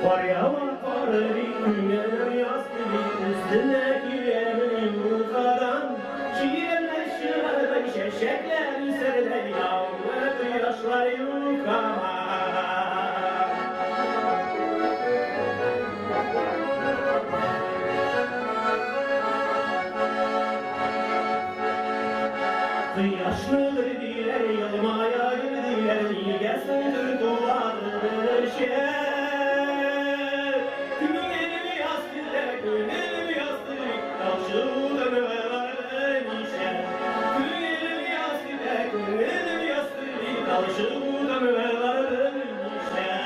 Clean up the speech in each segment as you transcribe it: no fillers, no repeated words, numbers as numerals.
Var ya var bir güneş yastık üstündeki yemin karan şiirler şiirler şeşekler serler yağmur yaşlar yukama. Yaşlıdır diler yılmaya girdiler gelsindir duvarı Günelimi yastırdık, günelimi yastırdık Dalşıdan öğren işe Günelimi yastırdık, günelimi yastırdık Dalşıdan öğren işe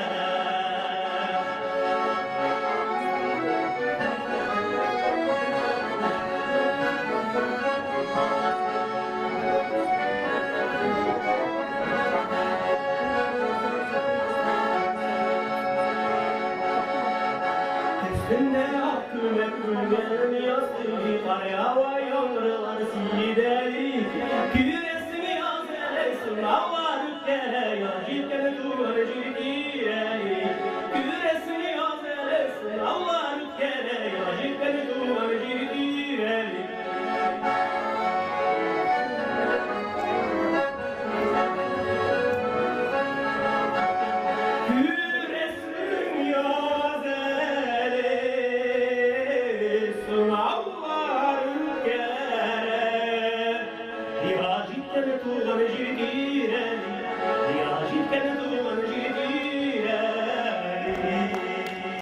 Üstünde hakkım ekmeğim yastığı Kar yağva yağmurlar silideli Küresini yaz eylesin Hava rükkene Yar cilkene tuğracı